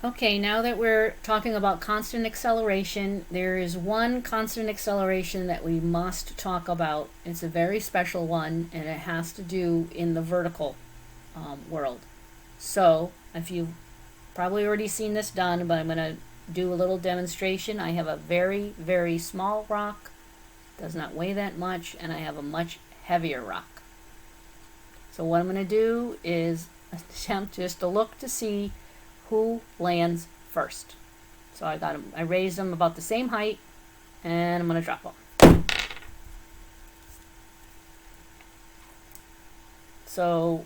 Okay, now that we're talking about constant acceleration, there is one constant acceleration that we must talk about. It's a very special one, and it has to do in the vertical world. So, if you've probably already seen this done, but I'm going to do a little demonstration. I have a very, very small rock, does not weigh that much, and I have a much heavier rock. So what I'm going to do is attempt just to look to see who lands first. So I got them. I raised them about the same height, and I'm going to drop them. So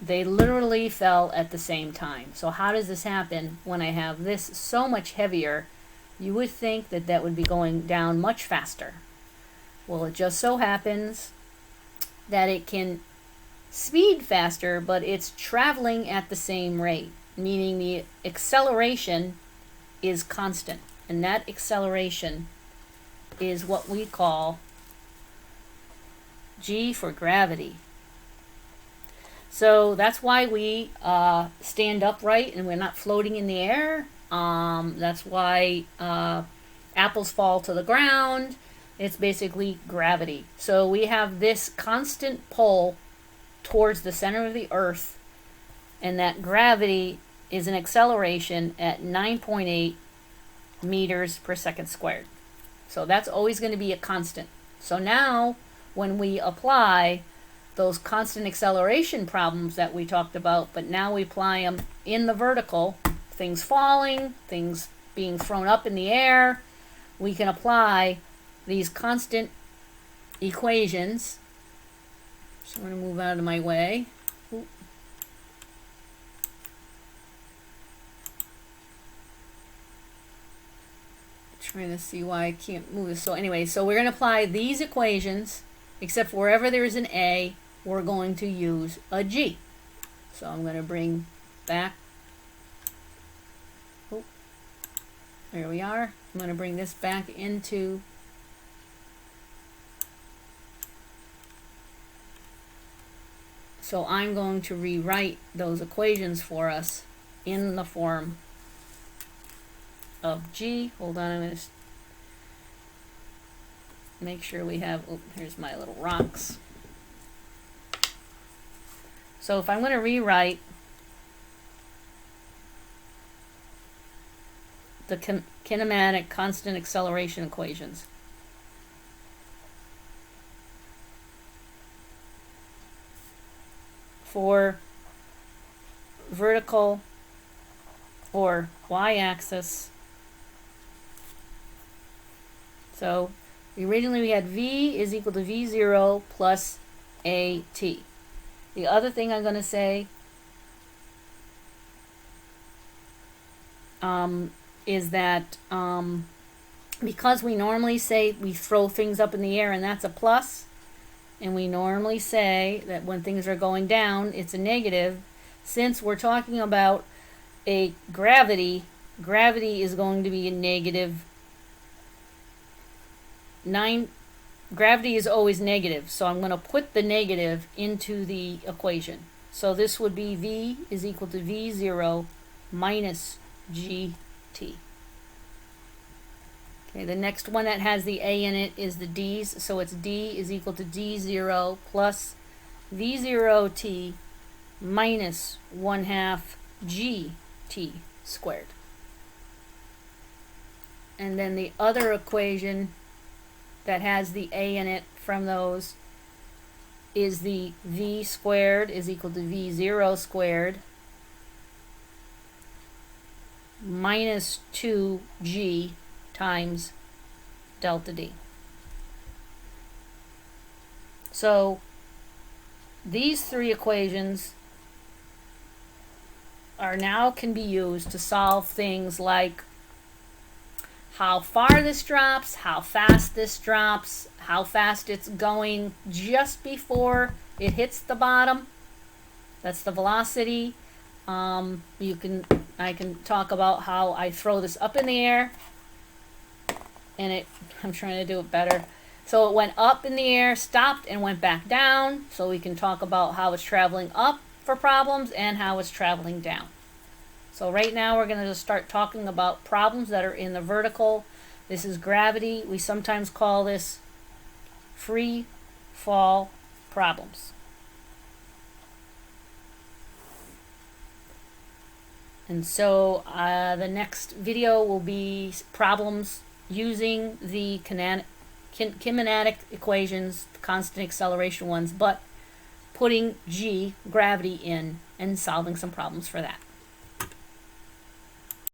they literally fell at the same time. So how does this happen when I have this so much heavier? You would think that that would be going down much faster. Well, it just so happens that it can speed faster, but it's traveling at the same rate, meaning the acceleration is constant. And that acceleration is what we call G for gravity. So that's why we stand upright and we're not floating in the air. That's why apples fall to the ground. It's basically gravity. So we have this constant pull towards the center of the earth, and that gravity is an acceleration at 9.8 meters per second squared. So that's always going to be a constant. So now when we apply those constant acceleration problems that we talked about, but now we apply them in the vertical, things falling, things being thrown up in the air, we can apply these constant equations. So I'm going to move out of my way. Ooh. Trying to see why I can't move this. So anyway, so we're going to apply these equations, except for wherever there's an A, we're going to use a G. So I'm going to bring back, oh, there we are. I'm going to bring this back into So I'm going to rewrite those equations for us in the form of G. Hold on, I'm going to make sure we have, oh, here's my little rocks. So if I'm going to rewrite the kinematic constant acceleration equations, for vertical or y-axis. So originally we had V is equal to V0 plus AT. The other thing I'm going to say is that because we normally say we throw things up in the air and that's a plus, and we normally say that when things are going down, it's a negative. Since we're talking about a gravity is going to be a negative 9. Gravity is always negative, so I'm going to put the negative into the equation. So this would be V is equal to V0 minus GT. Okay, the next one that has the A in it is the D's, so it's D is equal to D0 plus V0T minus 1/2 GT squared. And then the other equation that has the A in it from those is the V squared is equal to V0 squared minus 2G times delta D. So these three equations are now can be used to solve things like how far this drops, how fast this drops, how fast it's going just before it hits the bottom. That's the velocity. I can talk about how I throw this up in the air, and I'm trying to do it better. So it went up in the air, stopped, and went back down. So we can talk about how it's traveling up for problems and how it's traveling down. So right now we're going to just start talking about problems that are in the vertical. This is gravity. We sometimes call this free fall problems. And so the next video will be problems using the kinematic equations, the constant acceleration ones, but putting g, gravity, in and solving some problems for that.